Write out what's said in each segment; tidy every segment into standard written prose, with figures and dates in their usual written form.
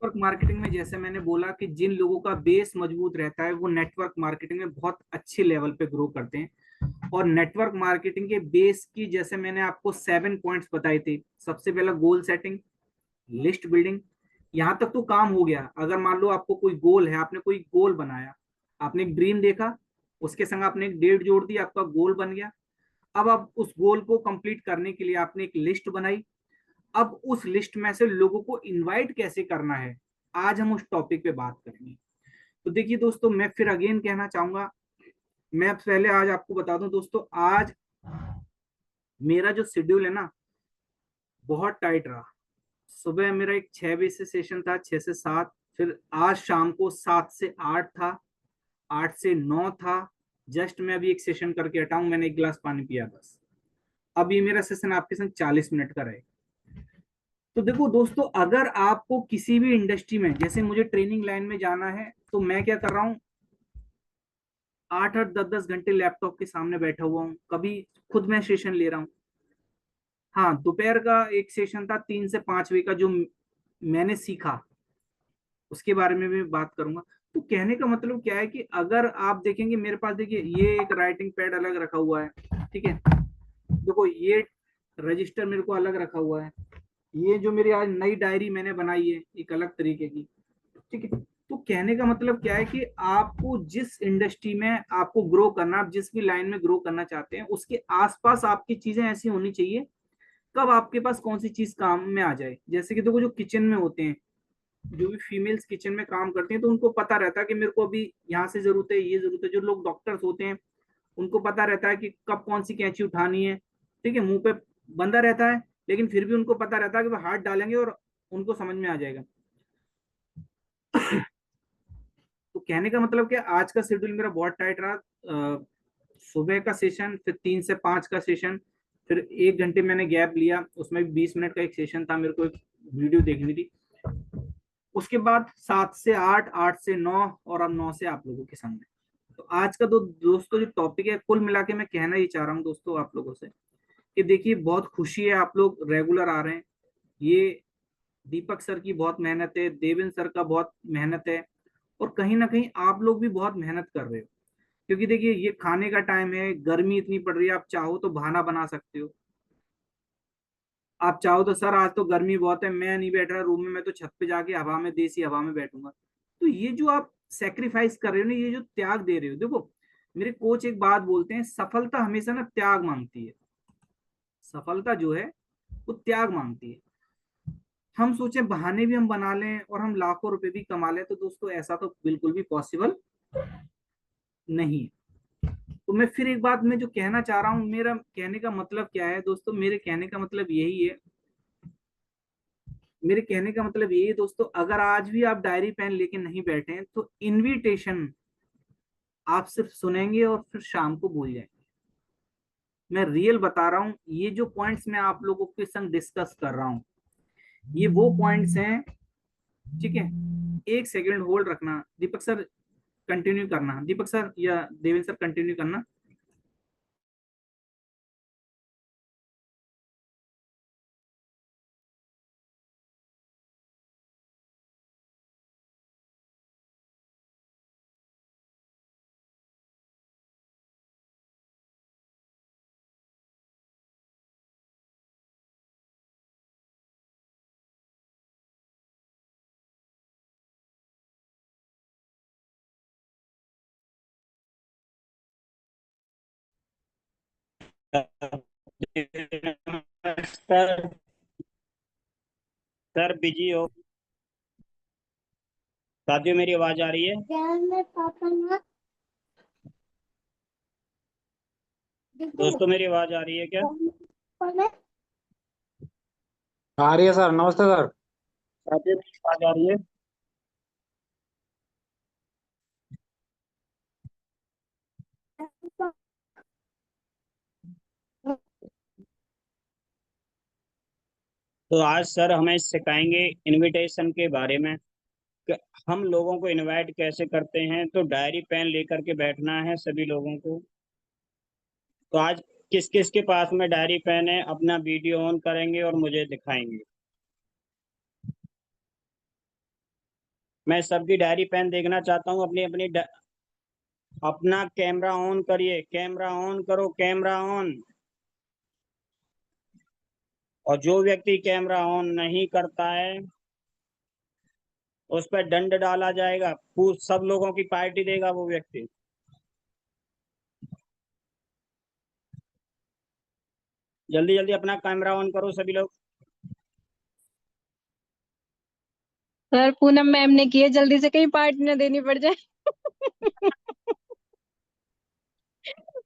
Network marketing में जैसे मैंने बोला कि जिन लोगों का बेस मजबूत रहता है वो नेटवर्क मार्केटिंग में बहुत अच्छे लेवल पे ग्रो करते हैं। और नेटवर्क मार्केटिंग के बेस की जैसे मैंने आपको 7 पॉइंट्स बताए थे। सबसे पहला गोल सेटिंग, लिस्ट बिल्डिंग। यहां तक तो काम हो गया। अगर मान लो आपको कोई गोल है, आपने कोई गोल बनाया, आपने एक ड्रीम देखा, उसके संग आपने एक डेट जोड़ दी, आपका गोल बन गया। अब आप उस गोल को कंप्लीट करने के लिए आपने एक लिस्ट बनाई। अब उस लिस्ट में से लोगों को इनवाइट कैसे करना है, आज हम उस टॉपिक पे बात करेंगे। तो देखिए दोस्तों, मैं फिर अगेन कहना चाहूंगा, मैं पहले आज आपको बता दूं दोस्तों, आज मेरा जो शेड्यूल है ना बहुत टाइट रहा। सुबह मेरा एक 6 बजे से सेशन था, 6 से 7। फिर आज शाम को 7 से 8 था, 8 से 9 था। जस्ट मैं अभी एक सेशन करके हटाऊं, मैंने एक गिलास पानी पिया बस। अब ये मेरा सेशन आपके संग 40 मिनट का रहेगा। तो देखो दोस्तों, अगर आपको किसी भी इंडस्ट्री में, जैसे मुझे ट्रेनिंग लाइन में जाना है, तो मैं क्या कर रहा हूँ, 8 8 10 10 घंटे लैपटॉप के सामने बैठा हुआ हूँ। कभी खुद मैं सेशन ले रहा हूँ। हाँ, दोपहर का एक सेशन था 3 से 5 बजे का, जो मैंने सीखा उसके बारे में भी बात करूंगा। तो कहने का मतलब क्या है कि अगर आप देखेंगे मेरे पास, देखिए ये एक राइटिंग पैड अलग रखा हुआ है, ठीक है। देखो ये रजिस्टर मेरे को अलग रखा हुआ है। ये जो मेरी आज नई डायरी मैंने बनाई है एक अलग तरीके की, ठीक है। तो कहने का मतलब क्या है कि आपको जिस इंडस्ट्री में आपको ग्रो करना, आप जिस भी लाइन में ग्रो करना चाहते हैं, उसके आसपास आपकी चीजें ऐसी होनी चाहिए कब आपके पास कौन सी चीज काम में आ जाए। जैसे कि देखो, जो किचन में होते हैं, जो भी फीमेल्स किचन में काम करती हैं, तो उनको पता रहता है कि मेरे को अभी यहाँ से जरूरत है, ये जरूरत है। जो लोग डॉक्टर्स होते हैं, उनको पता रहता है कि कब कौन सी कैंची उठानी है, ठीक है। मुंह पे बंधा रहता है, लेकिन फिर भी उनको पता रहता है कि वो हाथ डालेंगे और उनको समझ में आ जाएगा। तो कहने का मतलब क्या, आज का शेड्यूल मेरा बहुत टाइट रहा। सुबह का सेशन, फिर 3 से 5 का सेशन, फिर 1 घंटे मैंने गैप लिया, उसमें 20 मिनट का एक सेशन था, मेरे को एक वीडियो देखनी थी। उसके बाद 7 से 8, 8 से 9, और अब 9 से आप लोगों के सामने। तो आज का दोस्तों जो टॉपिक है, कुल मिला के मैं कहना ही चाह रहा हूँ दोस्तों आप लोगों से कि देखिए, बहुत खुशी है आप लोग रेगुलर आ रहे हैं। ये दीपक सर की बहुत मेहनत है, देवेंद्र सर का बहुत मेहनत है, और कहीं ना कहीं आप लोग भी बहुत मेहनत कर रहे हो। क्योंकि देखिए, ये खाने का टाइम है, गर्मी इतनी पड़ रही है, आप चाहो तो बहाना बना सकते हो। आप चाहो तो सर आज तो गर्मी बहुत है, मैं नहीं बैठ रहा रूम में, मैं तो छत पे जाके हवा में, देसी हवा में बैठूंगा। तो ये जो आप सेक्रीफाइस कर रहे हो ना, ये जो त्याग दे रहे हो, देखो मेरे कोच एक बात बोलते हैं, सफलता हमेशा ना त्याग मांगती है। सफलता जो है वो त्याग मांगती है। हम सोचे बहाने भी हम बना लें और हम लाखों रुपए भी कमा लें, तो दोस्तों ऐसा तो बिल्कुल भी पॉसिबल नहीं है। तो मैं फिर एक बात मैं जो कहना चाह रहा हूँ, मेरा कहने का मतलब क्या है दोस्तों, मेरे कहने का मतलब यही है, मेरे कहने का मतलब यही है दोस्तों, अगर आज भी आप डायरी पेन लेके नहीं बैठे हैं, तो इनविटेशन आप सिर्फ सुनेंगे और फिर शाम को भूल जाएंगे। मैं रियल बता रहा हूँ, ये जो पॉइंट्स मैं आप लोगों के संग डिस्कस कर रहा हूँ, ये वो पॉइंट्स हैं, ठीक है। एक सेकंड होल्ड रखना, दीपक सर कंटिन्यू करना, दीपक सर या देवेंद्र सर कंटिन्यू करना। सर सर बिजी हो? साथियों, मेरी आवाज आ रही है? दोस्तों, मेरी आवाज आ रही है क्या? आ रही है सर। नमस्ते सर। साथियों, मेरी आवाज आ रही है? तो आज सर हमें सिखाएंगे इनविटेशन के बारे में कि हम लोगों को इनवाइट कैसे करते हैं। तो डायरी पेन लेकर के बैठना है सभी लोगों को। तो आज किस किस के पास में डायरी पेन है, अपना वीडियो ऑन करेंगे और मुझे दिखाएंगे। मैं सबकी डायरी पेन देखना चाहता हूँ। अपनी अपनी अपना कैमरा ऑन करिए, कैमरा ऑन करो, कैमरा ऑन। और जो व्यक्ति कैमरा ऑन नहीं करता है उस पर दंड डाला जाएगा, सब लोगों की पार्टी देगा वो व्यक्ति। जल्दी जल्दी अपना कैमरा ऑन करो सभी लोग। सर पूनम मैम ने की है, जल्दी से कहीं पार्टी न देनी पड़ जाए।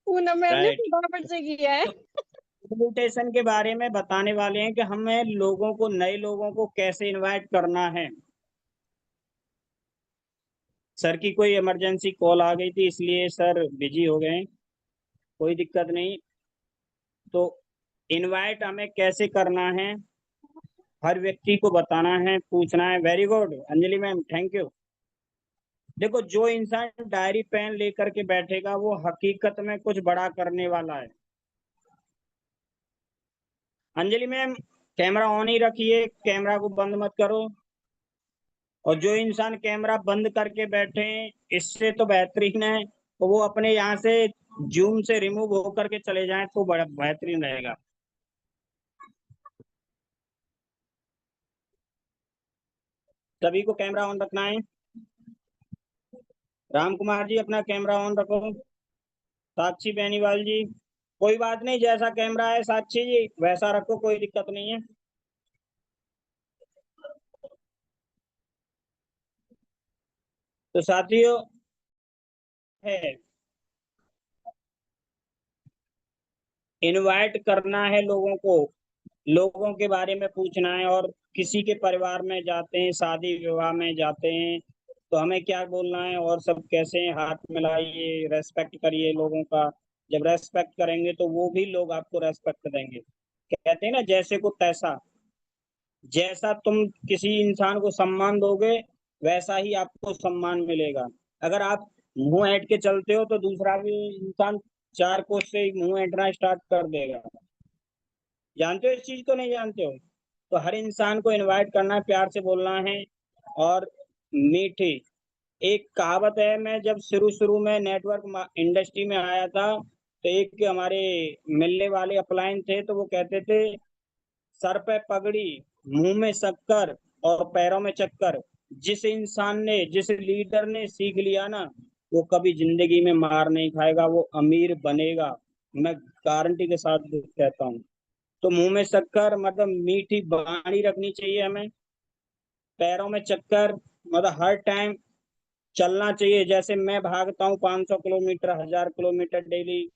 पूनम मैम ने राइट। फटाफट से किया है। इनविटेशन के बारे में बताने वाले हैं कि हमें लोगों को, नए लोगों को कैसे इनवाइट करना है। सर की कोई इमरजेंसी कॉल आ गई थी इसलिए सर बिजी हो गए, कोई दिक्कत नहीं। तो इनवाइट हमें कैसे करना है, हर व्यक्ति को बताना है, पूछना है। Very good Anjali ma'am, thank you. देखो, जो इंसान डायरी पेन लेकर के बैठेगा वो हकीकत में कुछ बड़ा करने वाला है। अंजलि मैम, कैमरा ऑन ही रखिए, कैमरा को बंद मत करो। और जो इंसान कैमरा बंद करके बैठे इससे तो बेहतरीन है तो वो अपने यहाँ से जूम से रिमूव होकर के चले जाएं तो बड़ा बेहतरीन रहेगा। सभी को कैमरा ऑन रखना है। राम कुमार जी अपना कैमरा ऑन रखो। साक्षी बेनीवाल जी, कोई बात नहीं, जैसा कैमरा है साक्षी जी वैसा रखो, कोई दिक्कत नहीं है। तो साथियों है, इनवाइट करना है लोगों को, लोगों के बारे में पूछना है। और किसी के परिवार में जाते हैं, शादी विवाह में जाते हैं, तो हमें क्या बोलना है और सब कैसे हैं? हाथ मिलाइए, रेस्पेक्ट करिए लोगों का। जब रेस्पेक्ट करेंगे तो वो भी लोग आपको रेस्पेक्ट देंगे। कहते हैं ना, जैसे को तैसा। जैसा तुम किसी इंसान को सम्मान दोगे वैसा ही आपको सम्मान मिलेगा। अगर आप मुंह ऐंठ के चलते हो तो दूसरा भी इंसान चार कोस से मुंह ऐंठना स्टार्ट कर देगा। जानते हो इस चीज को, नहीं जानते हो? तो हर इंसान को इनवाइट करना है, प्यार से बोलना है। और मीठी एक कहावत है, मैं जब शुरू शुरू में नेटवर्क इंडस्ट्री में आया था तो एक हमारे मिलने वाले अपलाइन थे, तो वो कहते थे, सर पे पगड़ी, मुंह में शक्कर और पैरों में चक्कर। जिस इंसान ने, जिस लीडर ने सीख लिया ना, वो कभी जिंदगी में मार नहीं खाएगा, वो अमीर बनेगा। मैं गारंटी के साथ कहता हूँ। तो मुंह में शक्कर मतलब मीठी वाणी रखनी चाहिए हमें। पैरों में चक्कर मतलब हर टाइम चलना चाहिए। जैसे मैं भागता हूँ 500 kilometre, 1000 kilometre daily,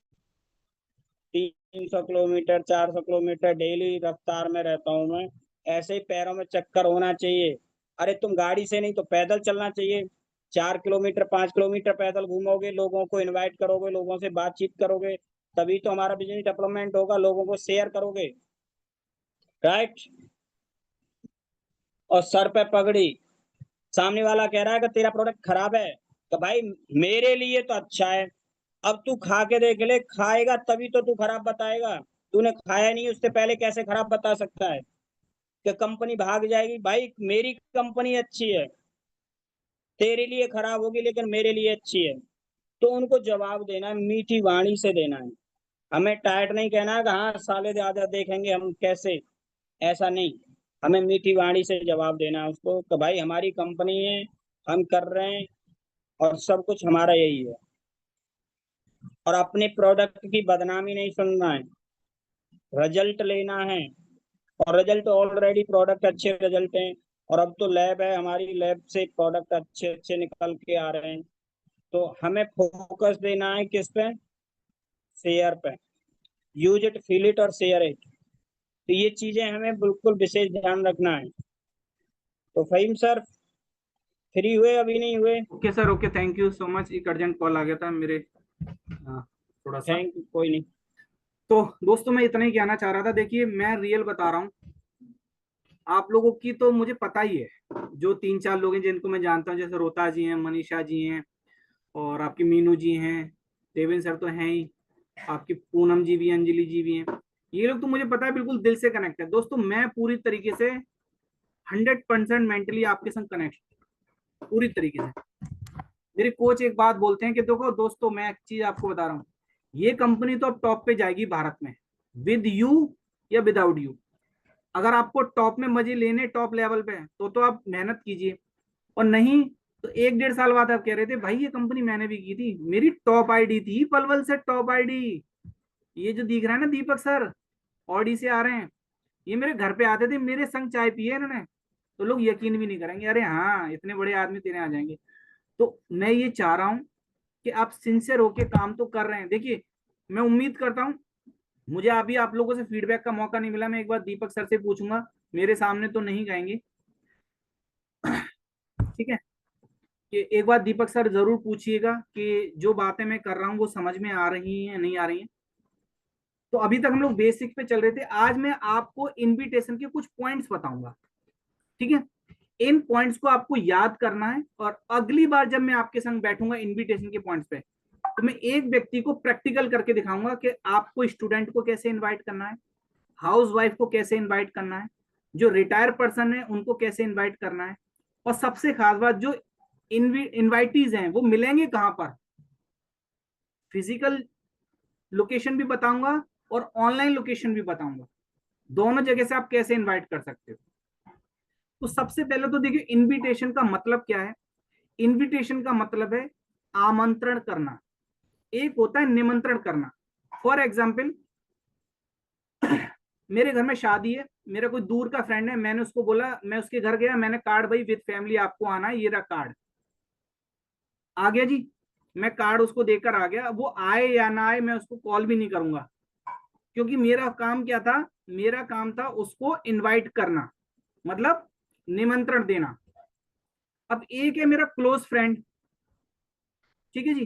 300 kilometre, 400 kilometre daily रफ्तार में रहता हूँ मैं। ऐसे ही पैरों में चक्कर होना चाहिए। अरे तुम गाड़ी से नहीं तो पैदल चलना चाहिए। 4 किलोमीटर, 5 किलोमीटर पैदल घूमोगे, लोगों को इनवाइट करोगे, लोगों से बातचीत करोगे, तभी तो हमारा बिजनेस डेवलपमेंट होगा। लोगों को शेयर करोगे, राइट। और सर पे पगड़ी, सामने वाला कह रहा है कि तेरा प्रोडक्ट खराब है, तो भाई मेरे लिए तो अच्छा है। अब तू खा के देख ले, खाएगा तभी तो तू खराब बताएगा। तूने खाया नहीं, उससे पहले कैसे खराब बता सकता है? कि कंपनी भाग जाएगी? भाई मेरी कंपनी अच्छी है, तेरे लिए खराब होगी लेकिन मेरे लिए अच्छी है। तो उनको जवाब देना है, मीठी वाणी से देना है। हमें टाइट नहीं कहना है कि हाँ साले ज्यादा देखेंगे हम कैसे, ऐसा नहीं। हमें मीठी वाणी से जवाब देना है उसको कि भाई हमारी कंपनी है, हम कर रहे हैं और सब कुछ हमारा यही है। और अपने प्रोडक्ट की बदनामी नहीं सुनना है, रिजल्ट लेना है। और रिजल्ट ऑलरेडी प्रोडक्ट अच्छे रिजल्ट हैं। और अब तो लैब है, हमारी लैब से प्रोडक्ट अच्छे अच्छे निकल के आ रहे हैं। तो हमें फोकस देना है किस पे? शेयर पे। यूज इट, फील इट और शेयर इट। तो ये चीजें हमें बिल्कुल विशेष ध्यान रखना है। तो फहीम सर फ्री हुए, अभी नहीं हुए? Okay sir, okay, thank you so much. एक अर्जेंट कॉल आ गया था मेरे, थोड़ा सा। थैंक यू, कोई नहीं। तो दोस्तों मैं इतना ही कहना चाह रहा था। देखिए मैं रियल बता रहा हूँ, आप लोगों की तो मुझे पता ही है। जो 3-4 लोग हैं जिनको मैं जानता हूँ, जैसे रोता जी हैं, मनीषा जी हैं, और आपकी मीनू जी हैं, देवेंद्र सर तो हैं ही, आपकी पूनम जी भी हैं, अंजलि जी भी हैं। ये लोग तो मुझे पता है बिल्कुल दिल से कनेक्ट है। दोस्तों मैं पूरी तरीके से 100% मेंटली आपके संग कनेक्ट, पूरी तरीके से। मेरे कोच एक बात बोलते हैं कि देखो दोस्तों, मैं एक चीज आपको बता रहा हूँ, ये कंपनी तो अब टॉप पे जाएगी भारत में, विद यू या विदाउट यू। अगर आपको टॉप में मजे लेने, टॉप लेवल पे, तो आप मेहनत कीजिए, और नहीं तो 1-1.5 साल बाद आप कह रहे थे भाई ये कंपनी मैंने भी की थी, मेरी टॉप आईडी थी पलवल से, टॉप आईडी। ये जो दिख रहा है ना दीपक सर, ऑडी से आ रहे हैं, ये मेरे घर पे आते थे, मेरे संग चाय पिए इन्होंने। तो लोग यकीन भी नहीं करेंगे, अरे हाँ इतने बड़े आदमी तेरे आ जाएंगे। तो मैं ये चाह रहा हूँ कि आप सिंसियर होके काम तो कर रहे हैं। देखिए मैं उम्मीद करता हूँ, मुझे अभी आप लोगों से फीडबैक का मौका नहीं मिला, मैं एक बार दीपक सर से पूछूंगा, मेरे सामने तो नहीं कहेंगे, ठीक है, कि एक बार दीपक सर जरूर पूछिएगा कि जो बातें मैं कर रहा हूँ वो समझ में आ रही हैं या नहीं आ रही हैं। तो अभी तक हम लोग बेसिक पे चल रहे थे, आज मैं आपको इनविटेशन के कुछ पॉइंट्स बताऊंगा, ठीक है। इन पॉइंट्स को आपको याद करना है, और अगली बार जब मैं आपके संग बैठूंगा इनविटेशन के पॉइंट्स पे, तो मैं एक व्यक्ति को प्रैक्टिकल करके दिखाऊंगा कि आपको स्टूडेंट को कैसे इनवाइट करना है, हाउस वाइफ को कैसे इनवाइट करना है, जो रिटायर पर्सन है उनको कैसे इनवाइट करना है, और सबसे खास बात, जो इनवाइटीज हैं वो मिलेंगे कहां पर, फिजिकल लोकेशन भी बताऊंगा और ऑनलाइन लोकेशन भी बताऊंगा, दोनों जगह से आप कैसे इनवाइट कर सकते हो। तो सबसे पहले तो देखिए इनविटेशन का मतलब क्या है। इनविटेशन का मतलब है आमंत्रण करना, एक होता है निमंत्रण करना। फॉर एग्जाम्पल, मेरे घर में शादी है, मेरा कोई दूर का फ्रेंड है, मैंने उसको बोला, मैं उसके घर गया, मैंने कार्ड, भाई विद फैमिली आपको आना है, ये रहा कार्ड, आ गया जी, मैं कार्ड उसको देकर आ गया। वो आए या ना आए मैं उसको कॉल भी नहीं करूंगा, क्योंकि मेरा काम क्या था, मेरा काम था उसको इनवाइट करना, मतलब निमंत्रण देना। अब एक है मेरा क्लोज फ्रेंड, ठीक है जी,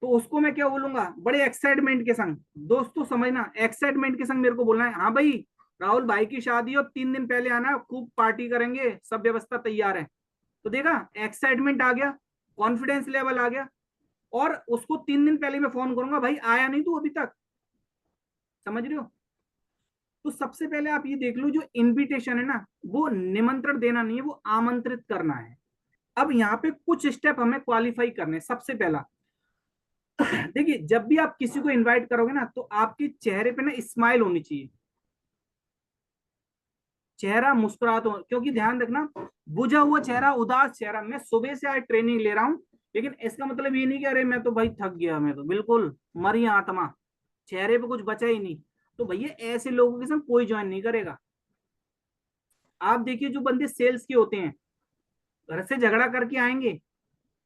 तो उसको मैं क्या बोलूंगा, बड़े एक्साइटमेंट के संग, दोस्तों समझना, एक्साइटमेंट के संग मेरे को बोलना है, हाँ भाई राहुल भाई की शादी हो, 3 दिन पहले आना, खूब पार्टी करेंगे, सब व्यवस्था तैयार है। तो देखा, एक्साइटमेंट आ गया, कॉन्फिडेंस लेवल आ गया, और उसको 3 दिन पहले मैं फोन करूंगा, भाई आया नहीं तू अभी तक, समझ रहे हो। तो सबसे पहले आप ये देख लो, जो इनविटेशन है ना, वो निमंत्रण देना नहीं है, वो आमंत्रित करना है। अब यहाँ पे कुछ स्टेप हमें क्वालिफाई करने। सबसे पहला, देखिए जब भी आप किसी को इनवाइट करोगे ना, तो आपके चेहरे पे ना स्माइल होनी चाहिए, चेहरा मुस्कुराहट हो, क्योंकि ध्यान रखना, बुझा हुआ चेहरा, उदास चेहरा, मैं सुबह से आज ट्रेनिंग ले रहा हूँ, लेकिन इसका मतलब ये नहीं कि अरे मैं तो भाई थक गया, मैं तो बिल्कुल मरी आत्मा, चेहरे पे कुछ बचा ही नहीं, तो भैया ऐसे लोगों के साथ कोई ज्वाइन नहीं करेगा। आप देखिए जो बंदे सेल्स के होते हैं, घर से झगड़ा करके आएंगे,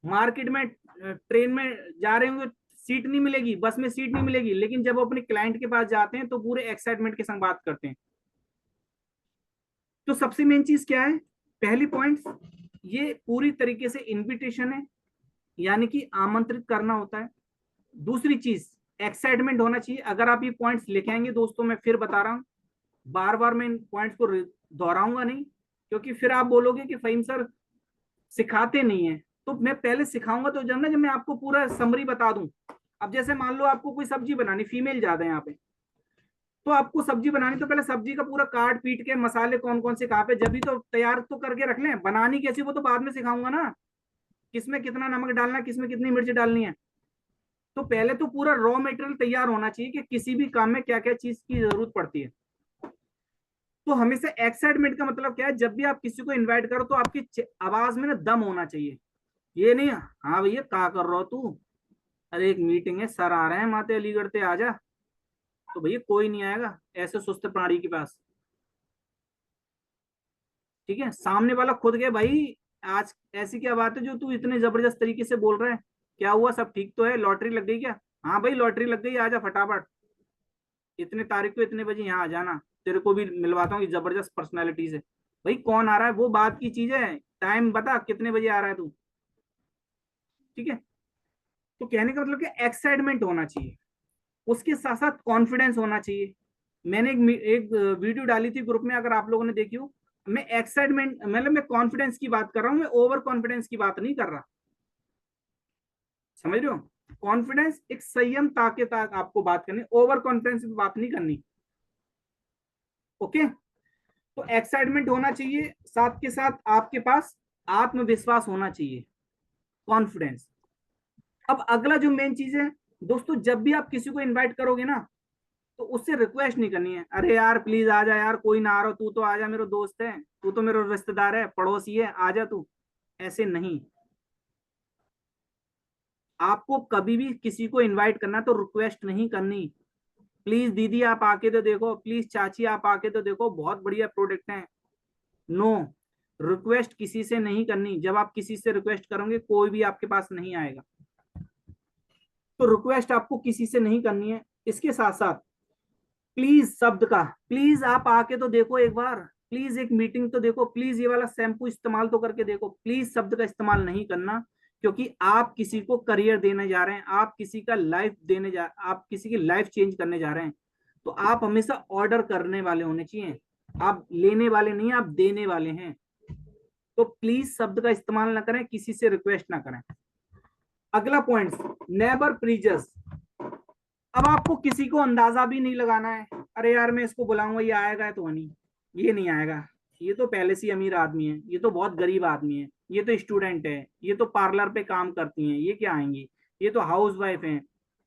मार्केट में ट्रेन में जा रहे होंगे, सीट नहीं मिलेगी, बस में सीट नहीं मिलेगी, लेकिन जब वो अपने क्लाइंट के पास जाते हैं तो पूरे एक्साइटमेंट के संग बात करते हैं। तो सबसे मेन चीज क्या है, पहली पॉइंट, ये पूरी तरीके से इनविटेशन है, यानी कि आमंत्रित करना होता है। दूसरी चीज, एक्साइटमेंट होना चाहिए। अगर आप ये पॉइंट्स लेके आएंगे दोस्तों, मैं फिर बता रहा हूँ, बार बार मैं इन पॉइंट्स को दोहराऊंगा नहीं, क्योंकि फिर आप बोलोगे कि फहीम सर सिखाते नहीं है। तो मैं पहले सिखाऊंगा तो जब ना, जब मैं आपको पूरा समरी बता दूं। अब जैसे मान लो आपको कोई सब्जी बनानी, फीमेल ज्यादा है यहाँ पे, तो आपको सब्जी बनानी, तो पहले सब्जी का पूरा काट पीट के मसाले कौन कौन से कहाँ पे, जब भी तो तैयार तो करके रख लें, बनानी कैसी वो तो बाद में सिखाऊंगा ना, किसमें कितना नमक डालना है, किसमें कितनी मिर्च डालनी है। तो पहले तो पूरा रॉ मटेरियल तैयार होना चाहिए कि किसी भी काम में क्या क्या चीज की जरूरत पड़ती है। तो हमेशा एक्साइटमेंट का मतलब क्या है, जब भी आप किसी को इन्वाइट करो तो आपकी आवाज में ना दम होना चाहिए, ये नहीं हाँ भैया क्या कर रहा हो तू, अरे एक मीटिंग है, सर आ रहे हैं माते अलीगढ़ से, आ जा, तो भैया कोई नहीं आएगा ऐसे सुस्त प्राणी के पास, ठीक है। सामने वाला खुद गए, भाई आज ऐसी क्या बात है जो तू इतने जबरदस्त तरीके से बोल रहा है, क्या हुआ, सब ठीक तो है, लॉटरी लग गई क्या, हाँ भाई लॉटरी लग गई, आजा फटाफट, इतने तारीख को इतने बजे यहाँ आ जाना, तेरे को भी मिलवाता हूँ जबरदस्त पर्सनैलिटी से। भाई कौन आ रहा है वो बात की चीज है, टाइम बता कितने बजे आ रहा है तू, ठीक है। तो कहने का मतलब कि एक्साइटमेंट होना चाहिए, उसके साथ साथ कॉन्फिडेंस होना चाहिए। मैंने एक वीडियो डाली थी ग्रुप में, अगर आप लोगों ने देखी हो, मैं एक्साइटमेंट मतलब मैं कॉन्फिडेंस की बात कर रहा हूं, मैं ओवर कॉन्फिडेंस की बात नहीं कर रहा, समझ रहे हो। कॉन्फिडेंस एक संयमता के साथ आपको बात करनी, ओवर कॉन्फिडेंस की बात नहीं करनी, ओके। तो एक्साइटमेंट होना चाहिए, साथ के साथ आपके पास आत्मविश्वास होना चाहिए। कॉन्फिडेंस। अब अगला जो मेन चीज है दोस्तों, जब भी आप किसी को इनवाइट करोगे ना, तो उससे रिक्वेस्ट नहीं करनी है, अरे यार प्लीज आ जा यार, कोई ना आ रहा तू तो आ जा, मेरा दोस्त है, तू तो मेरा रिश्तेदार है, पड़ोसी है, आ जा तू। ऐसे नहीं। आपको कभी भी किसी को इनवाइट करना तो रिक्वेस्ट नहीं करनी, प्लीज दीदी आप आके तो देखो, प्लीज चाची आप आके तो देखो, बहुत बढ़िया प्रोडक्ट है। नो, रिक्वेस्ट किसी से नहीं करनी। जब आप किसी से रिक्वेस्ट करोगे कोई भी आपके पास नहीं आएगा, तो रिक्वेस्ट आपको किसी से नहीं करनी है। इसके साथ साथ प्लीज शब्द का, प्लीज आप आके तो देखो एक बार, प्लीज एक मीटिंग तो देखो, प्लीज ये वाला शैम्पू इस्तेमाल तो करके देखो, प्लीज शब्द का इस्तेमाल नहीं करना, क्योंकि आप किसी को करियर देने जा रहे हैं, आप किसी का लाइफ आप किसी की लाइफ चेंज करने जा रहे हैं। तो आप हमेशा ऑर्डर करने वाले होने चाहिए, आप लेने वाले नहीं, आप देने वाले हैं। तो प्लीज शब्द का इस्तेमाल ना करें, किसी से रिक्वेस्ट ना करें। अगला पॉइंट, नेवर प्रीजस। अब आपको किसी को अंदाजा भी नहीं लगाना है, अरे यार मैं इसको बुलाऊंगा ये आएगा तो नहीं, ये नहीं आएगा, ये तो पहले से अमीर आदमी है, ये तो बहुत गरीब आदमी है, ये तो स्टूडेंट है, ये तो पार्लर पे काम करती हैं, ये क्या आएंगी, ये तो हाउस वाइफ है।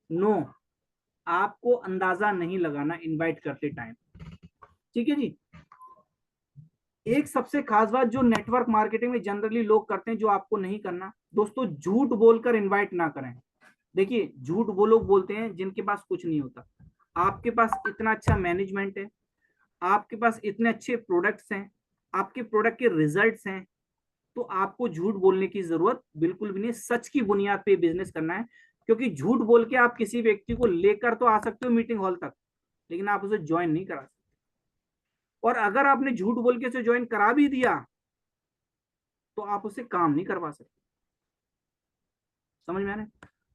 नो, आपको अंदाजा नहीं लगाना इनवाइट करते टाइम। ठीक है जी। एक सबसे खास बात जो नेटवर्क मार्केटिंग में जनरली लोग करते हैं, जो आपको नहीं करना दोस्तों, झूठ बोलकर इनवाइट ना करें। देखिए, झूठ वो लोग बोलते हैं जिनके पास कुछ नहीं होता। आपके पास इतना अच्छा मैनेजमेंट है, आपके पास इतने अच्छे प्रोडक्ट्स हैं, आपके प्रोडक्ट के रिजल्ट्स हैं, तो आपको झूठ बोलने की जरूरत बिल्कुल भी नहीं। सच की बुनियाद पे बिजनेस करना है, क्योंकि झूठ बोल के आप किसी व्यक्ति को लेकर तो आ सकते हो मीटिंग हॉल तक, लेकिन आप उसे ज्वाइन नहीं करा सकते। और अगर आपने झूठ बोल के उसे ज्वाइन करा भी दिया तो आप उसे काम नहीं करवा सकते। समझ में आ रहा है?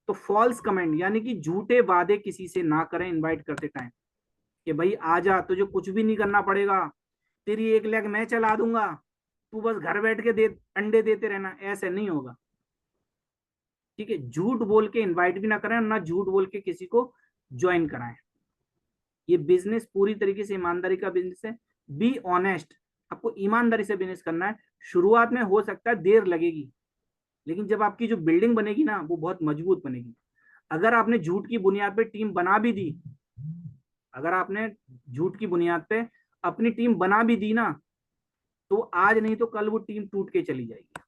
तो फॉल्स कमेंट यानी कि झूठे वादे किसी से ना करें इनवाइट करते टाइम, कि भाई आ जा, तुझे कुछ भी नहीं करना पड़ेगा, तेरी एक लेग मैं चला दूंगा, तू बस घर बैठ के अंडे देते रहना, ऐसे नहीं होगा। ठीक है, झूठ बोल के इनवाइट भी ना करें, ना झूठ बोल के किसी को ज्वाइन कराएं। ये बिजनेस पूरी तरीके से ईमानदारी का बिजनेस है। बी ऑनेस्ट, आपको ईमानदारी से बिजनेस करना है। शुरुआत में हो सकता है देर लगेगी, लेकिन जब आपकी जो बिल्डिंग बनेगी ना, वो बहुत मजबूत बनेगी। अगर आपने झूठ की बुनियाद पे टीम बना भी दी, अगर आपने झूठ की बुनियाद पे अपनी टीम बना भी दी ना, तो आज नहीं तो कल वो टीम टूट के चली जाएगी।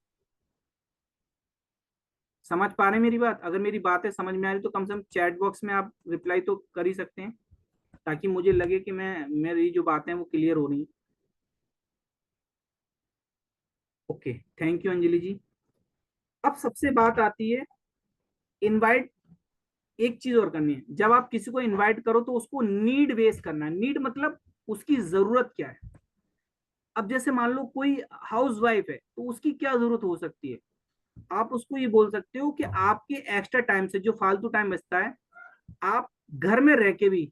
समझ पा रहे हैं मेरी बात? अगर मेरी बातें समझ में आ रही तो कम से कम चैट बॉक्स में आप रिप्लाई तो कर ही सकते हैं, ताकि मुझे लगे कि मेरी जो बातें हैं वो क्लियर हो रही हैं। ओके, थैंक यू अंजलि जी। अब सबसे बात आती है इनवाइट। एक चीज और करनी है, जब आप किसी को इनवाइट करो तो उसको नीड बेस करना है। नीड मतलब उसकी जरूरत क्या है। अब जैसे मान लो कोई हाउस वाइफ है, तो उसकी क्या जरूरत हो सकती है, आप उसको ये बोल सकते हो कि आपके एक्स्ट्रा टाइम से जो फालतू टाइम बचता है, आप घर में रह के भी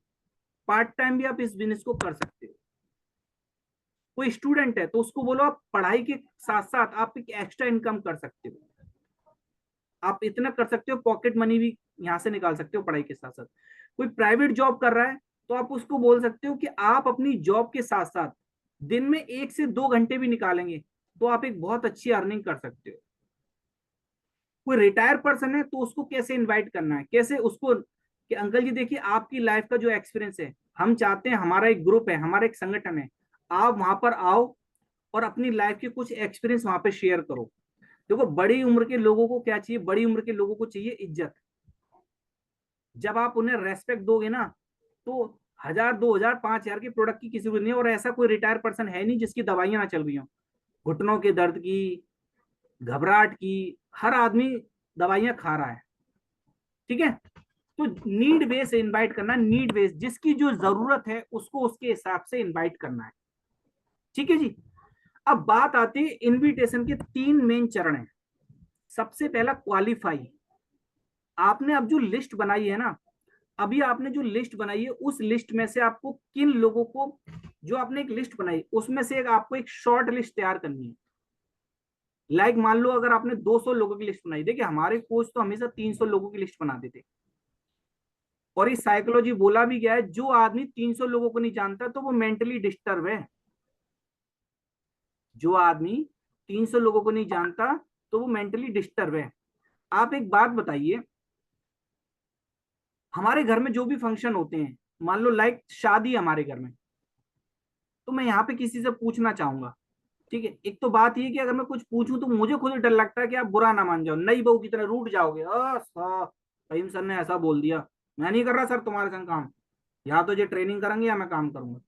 पार्ट टाइम भी आप इस बिजनेस को कर सकते हो। कोई स्टूडेंट है तो उसको बोलो आप पढ़ाई के साथ साथ आप एक एक्स्ट्रा इनकम कर सकते हो, आप इतना कर सकते हो, पॉकेट मनी भी यहां से निकाल सकते हो पढ़ाई के साथ साथ। कोई प्राइवेट जॉब कर रहा है तो आप उसको बोल सकते हो कि आप अपनी जॉब के साथ साथ दिन में 1 से 2 घंटे भी निकालेंगे तो आप एक बहुत अच्छी अर्निंग कर सकते हो। कोई रिटायर पर्सन है तो उसको कैसे इनवाइट करना है, कैसे उसको कि अंकल जी देखिए आपकी लाइफ का जो एक्सपीरियंस है, हम चाहते हैं, हमारा एक ग्रुप है, हमारा एक संगठन है, आप वहां पर आओ और अपनी लाइफ के कुछ एक्सपीरियंस वहां पे शेयर करो। देखो, बड़ी उम्र के लोगों को क्या चाहिए, बड़ी उम्र के लोगों को चाहिए इज्जत। जब आप उन्हें रेस्पेक्ट दोगे ना, तो 1000 2000 5000 के प्रोडक्ट की किसी को नहीं। और ऐसा कोई रिटायर पर्सन है नहीं जिसकी दवाइयां ना चल रही हो, घुटनों के दर्द की, घबराहट की, हर आदमी दवाइयां खा रहा है। ठीक है, तो नीड बेस इनवाइट करना, नीड बेस, जिसकी जो जरूरत है उसको उसके हिसाब से इनवाइट करना है। ठीक है जी। अब बात आती है इनविटेशन के 3 मेन चरण है। सबसे पहला क्वालिफाई। आपने अब जो लिस्ट बनाई है ना, अभी आपने जो लिस्ट बनाई है, उस लिस्ट में से आपको किन लोगों को, जो आपने एक लिस्ट बनाई उसमें से आपको एक शॉर्ट लिस्ट तैयार करनी है। लाइक मान लो अगर आपने 200 लोगों की लिस्ट बनाई, देखिए हमारे कोच तो हमेशा 300 लोगों की लिस्ट बनाते थे, और इस साइकोलॉजी बोला भी गया है, जो आदमी 300 लोगों को नहीं जानता तो वो मेंटली डिस्टर्ब है। जो आदमी 300 लोगों को नहीं जानता तो वो मेंटली डिस्टर्ब है। आप एक बात बताइए, हमारे घर में जो भी फंक्शन होते हैं, मान लो लाइक शादी हमारे घर में, तो मैं यहाँ पे किसी से पूछना चाहूंगा, ठीक है। एक तो बात ये कि अगर मैं कुछ पूछूं तो मुझे खुद डर लगता है कि आप बुरा ना मान जाओ, नई बहू की तरह रूठ जाओगे, फहीम सर ने ऐसा बोल दिया, मैं नहीं कर रहा सर तुम्हारे संग काम, या तो ये ट्रेनिंग करेंगे या मैं काम करूंगा,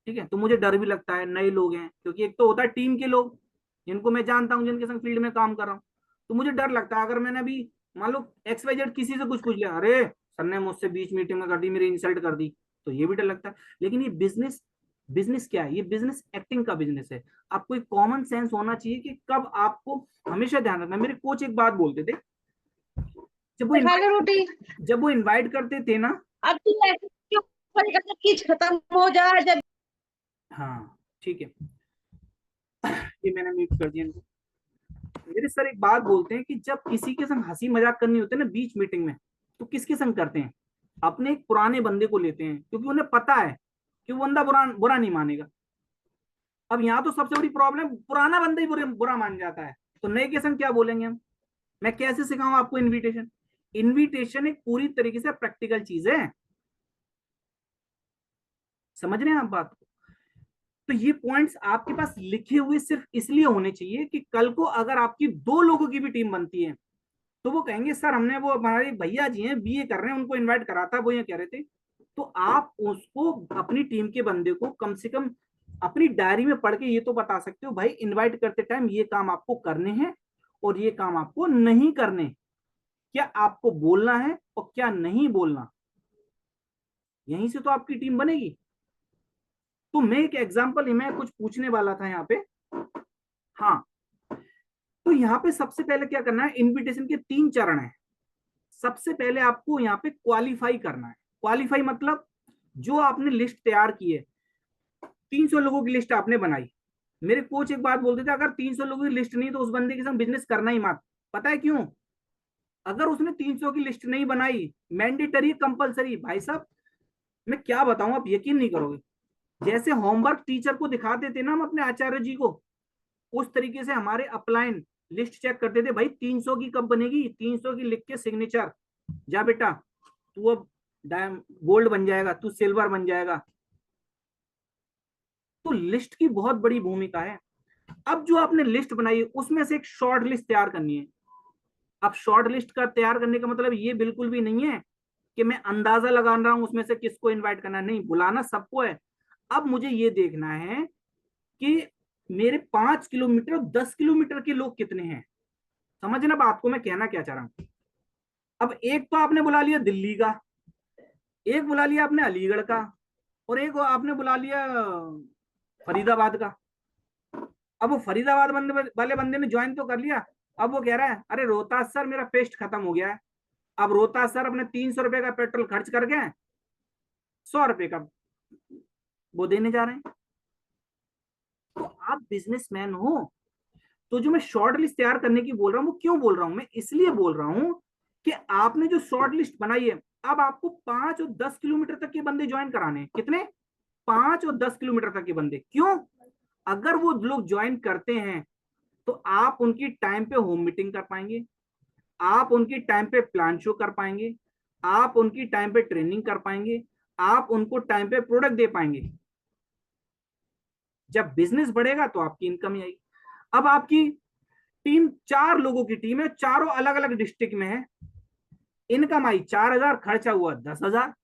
ठीक है। तो मुझे डर भी लगता है, नए लोग हैं, क्योंकि एक तो होता है टीम के लोग जिनको मैं जानता हूँ, जिनके संग फील्ड में काम कर रहा हूँ, तो मुझे डर लगता है अगर मैंने अभी मान लो XYZ किसी से कुछ पूछ लिया, अरे सर ने मुझसे बीच मीटिंग में कर दी, मेरी इंसल्ट कर दी, तो ये भी डर लगता है। लेकिन ये बिजनेस, बिजनेस क्या है, ये बिजनेस एक्टिंग का बिजनेस है। आपको एक कॉमन सेंस होना चाहिए कि कब आपको, हमेशा ध्यान रखना। मेरे कोच एक बात बोलते थे, जब वो खा लो रोटी। जब वो इनवाइट करते थे ना, अब तू ऐसे क्यों करेगा जब चीज खत्म हो जाए, जब हाँ ठीक है, ये मैंने म्यूट कर दिया इनको। मेरे सर एक बात बोलते हैं कि जब किसी के संग हंसी मजाक करनी होती है ना बीच मीटिंग में, तो किसके संग करते हैं, अपने एक पुराने बंदे को लेते हैं, क्योंकि उन्हें पता है कि वो बंदा बुरा बुरा नहीं मानेगा। अब यहाँ तो सबसे बड़ी प्रॉब्लम, पुराना बंदा ही बुरा मान जाता है, तो नए के संग क्या बोलेंगे हम। मैं कैसे सिखाऊं आपको इनविटेशन। इनविटेशन एक पूरी तरीके से प्रैक्टिकल चीज है, समझ रहे हैं आप बात को। तो ये पॉइंट्स आपके पास लिखे हुए सिर्फ इसलिए होने चाहिए कि कल को अगर आपकी 2 लोगों की भी टीम बनती है, तो वो कहेंगे सर हमने वो हमारे भैया जी हैं BA कर रहे हैं, उनको इनवाइट करा था, वो ये कह रहे थे। तो आप उसको अपनी टीम के बंदे को कम से कम अपनी डायरी में पढ़ के ये तो बता सकते हो, भाई इनवाइट करते टाइम ये काम आपको करने हैं और ये काम आपको नहीं करने, क्या आपको बोलना है और क्या नहीं बोलना, यहीं से तो आपकी टीम बनेगी। तो मैं एक एग्जांपल, मैं कुछ पूछने वाला था यहाँ पे। हाँ, तो यहाँ पे सबसे पहले क्या करना है, इनविटेशन के 3 चरण है। सबसे पहले आपको यहाँ पे क्वालिफाई करना है। क्वालिफाई मतलब जो आपने लिस्ट तैयार की है, 300 लोगों की लिस्ट आपने बनाई। मेरे कोच एक बात बोलते थे, अगर 300 लोगों की लिस्ट नहीं तो उस बंदे के साथ बिजनेस करना ही मत। पता है क्यों? अगर उसने 300 की लिस्ट नहीं बनाई, मैंडेटरी कंपलसरी, भाई साहब मैं क्या बताऊं, आप यकीन नहीं करोगे। जैसे होमवर्क टीचर को दिखाते थे ना हम अपने आचार्य जी को, उस तरीके से हमारे अपलाइन लिस्ट चेक करते थे, भाई 300 की कंपनी की, 300 की लिख के सिग्नेचर, जा बेटा तू अब गोल्ड बन जाएगा, तू सिल्वर बन जाएगा। तो लिस्ट की बहुत बड़ी भूमिका है। अब जो आपने लिस्ट बनाई है उसमें से एक शॉर्ट लिस्ट तैयार करनी है। अब शॉर्ट लिस्ट का तैयार करने का मतलब ये बिल्कुल भी नहीं है कि मैं अंदाजा लगा रहा हूं उसमें से किसको इनवाइट करना है, नहीं, बुलाना सबको है। अब मुझे ये देखना है कि मेरे 5 किलोमीटर 10 किलोमीटर के लोग कितने हैं। समझना बात को मैं कहना क्या चाह रहा हूं। अब एक तो आपने बुला लिया दिल्ली का, एक बुला लिया आपने अलीगढ़ का, और एक आपने बुला लिया फरीदाबाद का। अब वो फरीदाबाद वाले बंदे ने ज्वाइन तो कर लिया, अब वो कह रहा है अरे रोहतास सर मेरा पेस्ट खत्म हो गया है। अब रोहतास सर अपने 300 रुपए का पेट्रोल खर्च करके 100 रुपए का वो देने जा रहे हैं। तो आप बिजनेसमैन हो, तो जो मैं शॉर्ट लिस्ट तैयार करने की बोल रहा हूँ, वो क्यों बोल रहा हूं, मैं इसलिए बोल रहा हूं कि आपने जो शॉर्ट लिस्ट बनाई है, अब आपको 5 और 10 किलोमीटर तक के बंदे ज्वाइन कराने हैं। कितने? 5 और 10 किलोमीटर तक के बंदे। क्यों? अगर वो लोग ज्वाइन करते हैं तो आप उनकी टाइम पे होम मीटिंग कर पाएंगे, आप उनकी टाइम पे प्लान शो कर पाएंगे, आप उनकी टाइम पे ट्रेनिंग कर पाएंगे, आप उनको टाइम पे प्रोडक्ट दे पाएंगे। जब बिजनेस बढ़ेगा तो आपकी इनकम आएगी। अब आपकी टीम 4 लोगों की टीम है, चारों अलग अलग डिस्ट्रिक्ट में है, इनकम आई 4,000, खर्चा हुआ 10,000,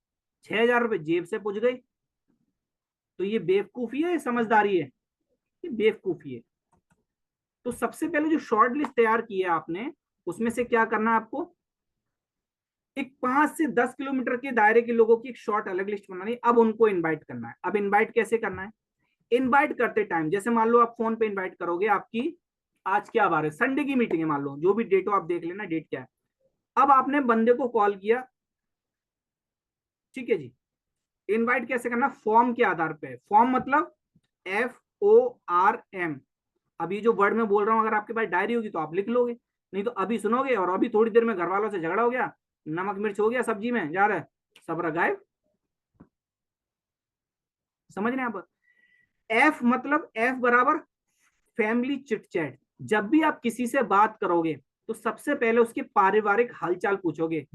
6,000 रुपए जेब से पूछ गई। तो ये बेवकूफी है, समझदारी है? ये बेवकूफी है। तो सबसे पहले जो शॉर्ट लिस्ट तैयार की है आपने, उसमें से क्या करना है आपको, एक 5 से 10 किलोमीटर के दायरे के लोगों की एक शॉर्ट अलग लिस्ट बनानी है। अब उनको इनवाइट करना है। अब इनवाइट कैसे करना है? इनवाइट करते टाइम जैसे मान लो आप फोन पे इनवाइट करोगे, आपकी आज क्या बार है, संडे की मीटिंग है, मान लो जो भी डेट हो आप देख लेना डेट क्या है। अब आपने बंदे को कॉल किया, ठीक है जी। इनवाइट कैसे करना? फॉर्म के आधार पे। फॉर्म मतलब FORM। अभी जो वर्ड में बोल रहा हूं, अगर आपके पास डायरी होगी तो आप लिख लोगे, नहीं तो अभी सुनोगे और अभी थोड़ी देर में घर वालों से झगड़ा हो गया, नमक मिर्च हो गया सब्जी में, जा रहा है सब गायब। समझ रहे हैं आप? F मतलब F बराबर फैमिली चिट चैट। जब भी आप किसी से बात करोगे तो सबसे पहले उसके पारिवारिक हालचाल पूछोगे।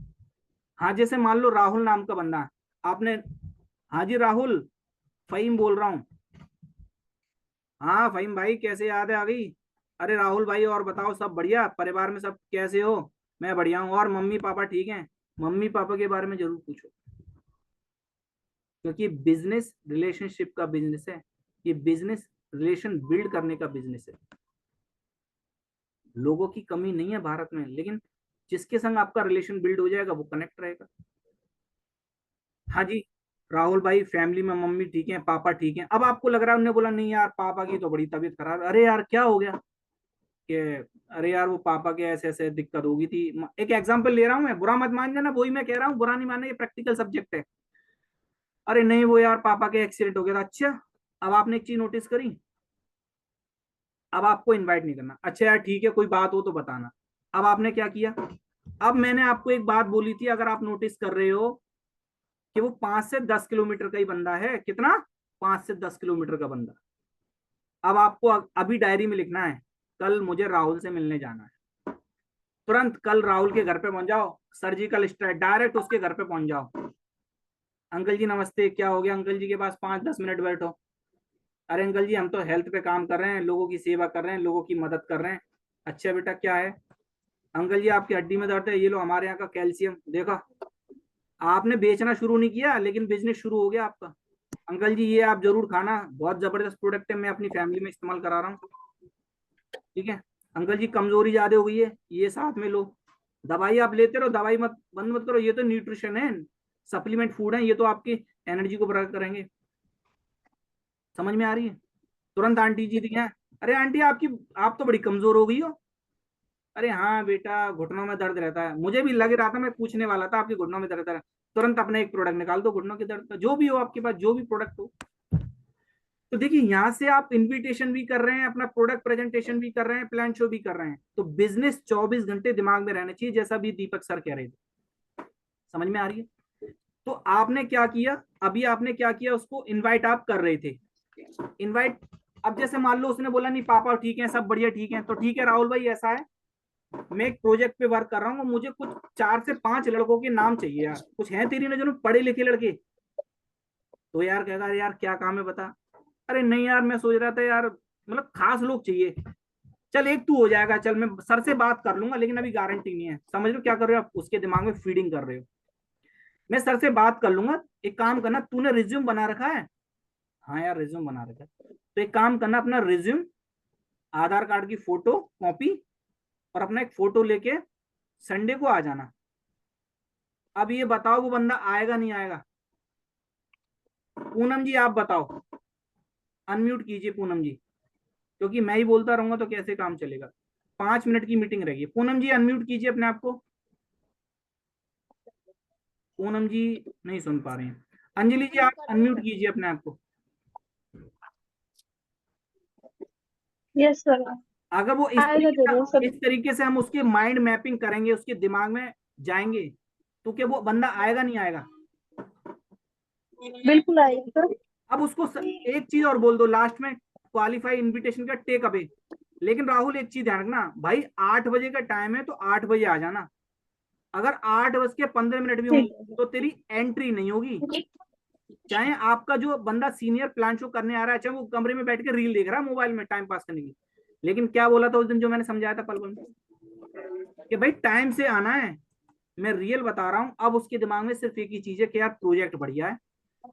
हाँ, जैसे मान लो राहुल नाम का बंदा है, आपने, हाँ जी राहुल, फहीम बोल रहा हूँ। हाँ फहीम भाई, कैसे याद है आ गई? अरे राहुल भाई, और बताओ, सब बढ़िया? परिवार में सब कैसे हो? मैं बढ़िया हूँ। और मम्मी पापा ठीक हैं? मम्मी पापा के बारे में जरूर पूछो, क्योंकि बिजनेस रिलेशनशिप का बिजनेस है, ये बिजनेस रिलेशन बिल्ड करने का बिजनेस है। लोगों की कमी नहीं है भारत में, लेकिन जिसके संग आपका रिलेशन बिल्ड हो जाएगा वो कनेक्ट रहेगा। हाँ जी राहुल भाई, फैमिली में मम्मी ठीक है, पापा ठीक है। अब आपको लग रहा है, उन्होंने बोला नहीं यार पापा की तो बड़ी तबीयत खराब है। अरे यार क्या हो गया? कि अरे यार वो पापा के ऐसे ऐसे दिक्कत होगी थी। एक एग्जांपल ले रहा हूँ मैं, बुरा मत मान जाना, वही मैं कह रहा हूँ, बुरा नहीं मानना, ये प्रैक्टिकल सब्जेक्ट है। अरे नहीं वो यार पापा के एक्सीडेंट हो गया था। अच्छा, अब आपने एक चीज नोटिस करी, अब आपको इनवाइट नहीं करना। अच्छा यार ठीक है, कोई बात हो तो बताना। अब आपने क्या किया? अब मैंने आपको एक बात बोली थी, अगर आप नोटिस कर रहे हो, कि वो 5 से 10 किलोमीटर का ही बंदा है। कितना? 5 से 10 किलोमीटर का बंदा। अब आपको अभी डायरी में लिखना है, कल मुझे राहुल से मिलने जाना है। तुरंत कल राहुल के घर पे पहुंच जाओ, सर्जिकल स्ट्राइक, डायरेक्ट उसके घर पे पहुंच जाओ। अंकल जी नमस्ते, क्या हो गया? अंकल जी के पास 5-10 मिनट बैठो। अरे अंकल जी, हम तो हेल्थ पे काम कर रहे हैं, लोगों की सेवा कर रहे हैं, लोगों की मदद कर रहे हैं। अच्छा बेटा क्या है? अंकल जी आपकी हड्डी में दर्द है, ये लो हमारे यहाँ का कैल्शियम। देखो, आपने बेचना शुरू नहीं किया, लेकिन बिजनेस शुरू हो गया आपका। अंकल जी ये आप जरूर खाना, बहुत जबरदस्त प्रोडक्ट है, मैं अपनी फैमिली में इस्तेमाल करा रहा हूँ। ठीक है। अंकल जी कमजोरी ज्यादा हो गई है, ये साथ में लो। दवाई आप लेते रहो, दवाई मत बंद मत करो, ये तो न्यूट्रिशन है, सप्लीमेंट फूड है, ये तो आपकी एनर्जी को बरकरार करेंगे। समझ में आ रही है? तुरंत आंटी जी दिखे, अरे आंटी आपकी, आप तो बड़ी कमजोर हो गई हो। अरे हाँ बेटा, घुटनों में दर्द रहता है, मुझे भी लग रहा था, मैं पूछने वाला था आपके घुटनों में दर्द रहता है। तुरंत अपने एक प्रोडक्ट निकाल दो घुटनों के दर्द का, जो भी हो आपके पास, जो भी प्रोडक्ट हो। तो देखिए, यहाँ से आप इनविटेशन भी कर रहे हैं, अपना प्रोडक्ट प्रेजेंटेशन भी कर रहे हैं, प्लान शो भी कर रहे हैं। तो बिजनेस 24 घंटे दिमाग में रहना चाहिए, जैसा भी दीपक सर कह रहे थे। समझ में आ रही है? तो आपने क्या किया, अभी आपने क्या किया, उसको इनवाइट आप कर रहे थे। इनवाइट, अब जैसे मान लो उसने बोला नहीं पापा ठीक है, सब बढ़िया ठीक है, तो ठीक है राहुल भाई, ऐसा है मैं एक प्रोजेक्ट पे वर्क कर रहा हूँ, मुझे कुछ 4 से 5 लड़कों के नाम चाहिए यार, कुछ है तेरी नजर में पढ़े लिखे लड़के? तो यार कहेगा यार क्या काम है बता। अरे नहीं यार, मैं सोच रहा था यार, मतलब खास लोग चाहिए। चल एक तू हो जाएगा, चल मैं सर से बात कर लूंगा, लेकिन अभी गारंटी नहीं है। समझ लो क्या कर रहे हो आप, उसके दिमाग में फीडिंग कर रहे हो। मैं सर से बात कर लूंगा, एक काम करना, तूने रिज्यूम बना रखा है? हाँ यार रिज्यूम बना रखा है। तो एक काम करना, अपना रिज्यूम, आधार कार्ड की फोटो कॉपी, और अपना एक फोटो लेके संडे को आ जाना। अब ये बताओ वो बंदा आएगा नहीं आएगा? पूनम जी आप बताओ, अनम्यूट कीजिए पूनम जी, क्योंकि मैं ही बोलता रहूंगा तो कैसे काम चलेगा। 5 मिनट की मीटिंग रहेगी। पूनम जी अनम्यूट कीजिए अपने आप को। पूनम जी नहीं सुन पा रहे हैं। अंजलि जी आप अनम्यूट कीजिए अपने आप को। Yes sir. अगर वो आएगा जरूर सर। इस तरीके से हम उसके माइंड मैपिंग करेंगे, उसके दिमाग में जाएंगे, तो क्या वो बंदा आएगा नहीं आएगा? बिल्कुल आएगा सर। अब उसको एक चीज और बोल दो लास्ट में, क्वालिफाई इनविटेशन का टेक अवे। लेकिन राहुल एक चीज ध्यान रखना भाई, 8 बजे का टाइम है तो 8 बजे आ जाना। अगर 8:15 भी ठीक होंगे तो तेरी एंट्री नहीं होगी। चाहे आपका जो बंदा सीनियर प्लान शो करने आ रहा है, चाहे वो कमरे में बैठ के रील देख रहा है मोबाइल में टाइम पास करने की, लेकिन क्या बोला था उस दिन जो मैंने समझाया था पल पल में, कि भाई टाइम से आना है। मैं रियल बता रहा हूं। अब उसके दिमाग में सिर्फ एक ही चीज है कि यार प्रोजेक्ट बढ़िया है।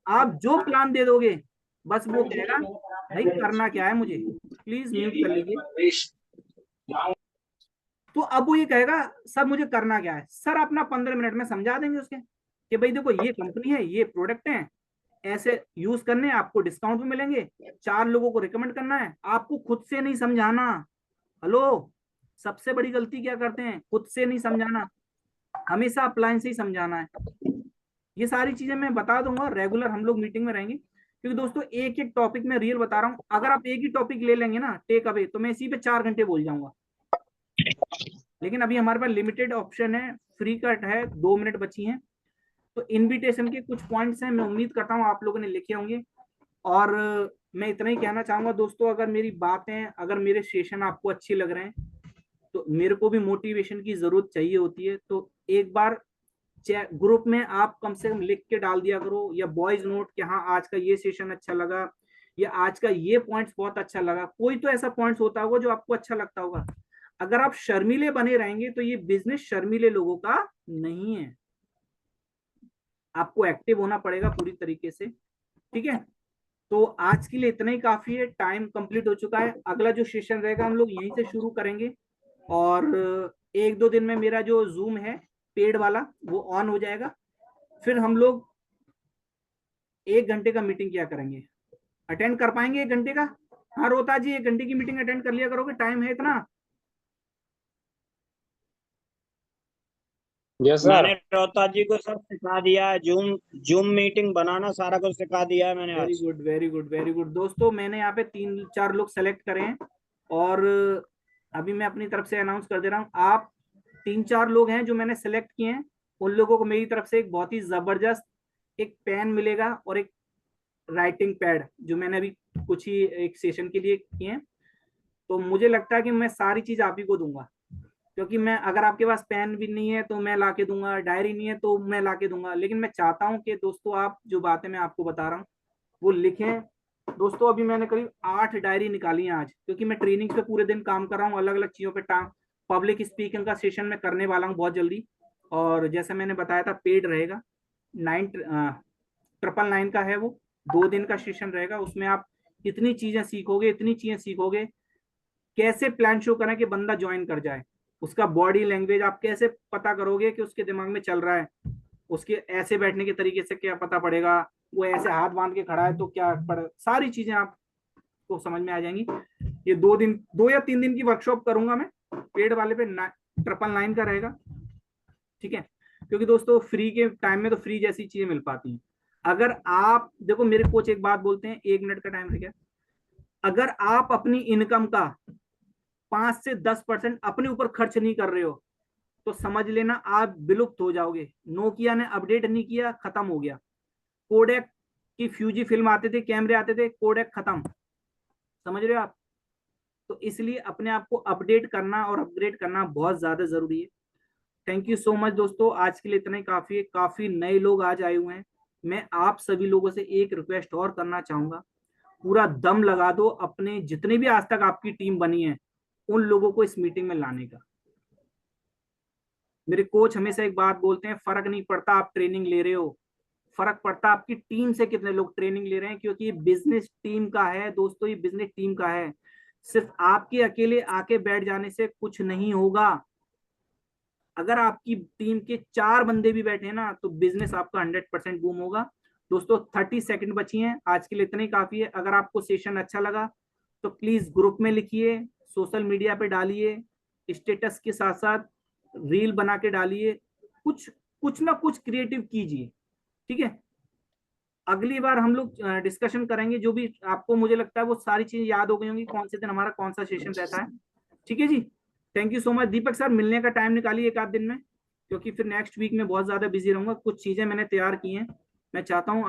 आप जो प्लान दे दोगे, बस वो कहेगा भाई करना क्या है मुझे। प्लीज म्यूट कर लीजिए। तो अब वो ये कहेगा सर मुझे करना क्या है? सर अपना 15 मिनट में समझा देंगे उसके, कि भाई देखो ये कंपनी है, ये प्रोडक्ट है, ऐसे यूज करने, आपको डिस्काउंट भी मिलेंगे, 4 लोगों को रिकमेंड करना है। आपको खुद से नहीं समझाना। हेलो, सबसे बड़ी गलती क्या करते हैं, खुद से नहीं समझाना, हमेशा अप्लायंस से ही समझाना है। ये सारी चीजें मैं बता दूंगा, रेगुलर हम लोग मीटिंग में रहेंगे, क्योंकि दोस्तों एक एक टॉपिक में रियल बता रहा हूँ। अगर आप एक ही टॉपिक ले लेंगे ना टेक अवे, तो मैं इसी पे 4 घंटे बोल जाऊंगा। लेकिन अभी हमारे पास लिमिटेड ऑप्शन है, फ्री कट है, 2 मिनट बची हैं। तो इनविटेशन के कुछ पॉइंट्स हैं, मैं उम्मीद करता हूँ आप लोगों ने लिखे होंगे। और मैं इतना ही कहना चाहूंगा दोस्तों, अगर मेरी बातें, अगर मेरे सेशन आपको अच्छे लग रहे हैं, तो मेरे को भी मोटिवेशन की जरूरत चाहिए होती है। तो एक बार ग्रुप में आप कम से कम लिख के डाल दिया करो, या वॉइस नोट कि हाँ आज का ये सेशन अच्छा लगा, या आज का ये पॉइंट्स बहुत अच्छा लगा। कोई तो ऐसा पॉइंट्स होता होगा जो आपको अच्छा लगता होगा। अगर आप शर्मीले बने रहेंगे तो ये बिजनेस शर्मीले लोगों का नहीं है। आपको एक्टिव होना पड़ेगा पूरी तरीके से, ठीक है। तो आज के लिए इतना ही काफी है, टाइम कंप्लीट हो चुका है। अगला जो सेशन रहेगा हम लोग यहीं से शुरू करेंगे, और 1-2 दिन में मेरा जो जूम है पेड वाला वो ऑन हो जाएगा। फिर हम लोग 1 घंटे का मीटिंग क्या करेंगे, अटेंड कर पाएंगे 1 घंटे का? हाँ रोता जी, 1 घंटे की मीटिंग अटेंड कर लिया करोगे, टाइम है इतना? Yes sir. मैंने रोहता जी को सब सिखा दिया है, जूम जूम मीटिंग बनाना सारा कुछ सिखा दिया है मैंने वेरी आज। Good, very good, very good. दोस्तों मैंने यहाँ पे 3-4 लोग सेलेक्ट करे हैं, और अभी मैं अपनी तरफ से अनाउंस कर दे रहा हूँ। आप 3-4 लोग हैं जो मैंने सेलेक्ट किए हैं, उन लोगों को मेरी तरफ से एक बहुत ही जबरदस्त एक पेन मिलेगा और एक राइटिंग पैड, जो मैंने अभी कुछ ही एक सेशन के लिए किए हैं। तो मुझे लगता है कि मैं सारी चीज आप ही को दूंगा, क्योंकि मैं, अगर आपके पास पेन भी नहीं है तो मैं ला के दूंगा, डायरी नहीं है तो मैं ला के दूंगा, लेकिन मैं चाहता हूं कि दोस्तों आप जो बातें मैं आपको बता रहा हूँ वो लिखें। दोस्तों अभी मैंने करीब 8 डायरी निकाली है आज, क्योंकि मैं ट्रेनिंग पे पूरे दिन काम कर रहा हूँ, अलग अलग चीजों पे। पब्लिक स्पीकिंग का सेशन मैं करने वाला हूँ बहुत जल्दी, और जैसे मैंने बताया था पेड रहेगा, 999 का है वो, 2 दिन का सेशन रहेगा। उसमें आप इतनी चीजें सीखोगे, इतनी चीजें सीखोगे, कैसे प्लान शो करें कि बंदा ज्वाइन कर जाए, उसका बॉडी लैंग्वेज आप कैसे पता करोगे कि उसके दिमाग में चल रहा है, उसके ऐसे बैठने के तरीके से क्या पता पड़ेगा, वो ऐसे हाथ बांध के खड़ा है तो क्या पड़, सारी चीजें आपको समझ में आ जाएंगी। ये 2 या 3 दिन की वर्कशॉप करूंगा मैं, पेड वाले पे 999 का रहेगा, ठीक है। क्योंकि दोस्तों फ्री के टाइम में तो फ्री जैसी चीजें मिल पाती हैं। अगर आप देखो, मेरे कोच एक बात बोलते हैं, 1 मिनट का टाइम है क्या, अगर आप अपनी इनकम का 5 से 10% अपने ऊपर खर्च नहीं कर रहे हो तो समझ लेना आप विलुप्त हो जाओगे। नोकिया ने अपडेट नहीं किया, खत्म हो गया। कोडेक की फ्यूजी फिल्म आते थे, कैमरे आते थे, कोडेक खत्म, समझ रहे हो आप? तो इसलिए अपने आप को अपडेट करना और अपग्रेड करना बहुत ज्यादा जरूरी है। थैंक यू सो मच दोस्तों, आज के लिए इतना ही काफी है। काफी नए लोग आज आए हुए हैं। मैं आप सभी लोगों से एक रिक्वेस्ट और करना चाहूंगा, पूरा दम लगा दो अपने जितने भी आज तक आपकी टीम बनी है उन लोगों को इस मीटिंग में लाने का। मेरे कोच हमेशा एक बात बोलते हैं, फर्क नहीं पड़ता आप ट्रेनिंग ले रहे हो, फर्क पड़ता आपकी टीम से कितने लोग ट्रेनिंग ले रहे हैं, क्योंकि ये बिजनेस टीम का है दोस्तों, ये बिजनेस टीम का है। सिर्फ आपके अकेले आके बैठ जाने से कुछ नहीं होगा। अगर आपकी टीम के 4 बंदे भी बैठे ना तो बिजनेस आपका 100% बूम होगा। दोस्तों 30 सेकंड बची हैं, आज के लिए इतना ही काफी है। अगर आपको सेशन अच्छा लगा तो प्लीज ग्रुप में लिखिए, सोशल मीडिया पे डालिए, स्टेटस के साथ साथ रील बना के डालिए, कुछ कुछ ना कुछ क्रिएटिव कीजिए, ठीक है। अगली बार हम लोग डिस्कशन करेंगे, जो भी आपको मुझे लगता है वो सारी चीजें याद हो गई होंगी, कौन से दिन हमारा कौन सा सेशन रहता है, ठीक है जी। Thank you so much. Deepak sir मिलने का टाइम निकालिए 1 आध दिन में, क्योंकि फिर नेक्स्ट वीक में बहुत ज्यादा बिजी रहूंगा। कुछ चीजें मैंने तैयार की हैं, मैं चाहता हूँ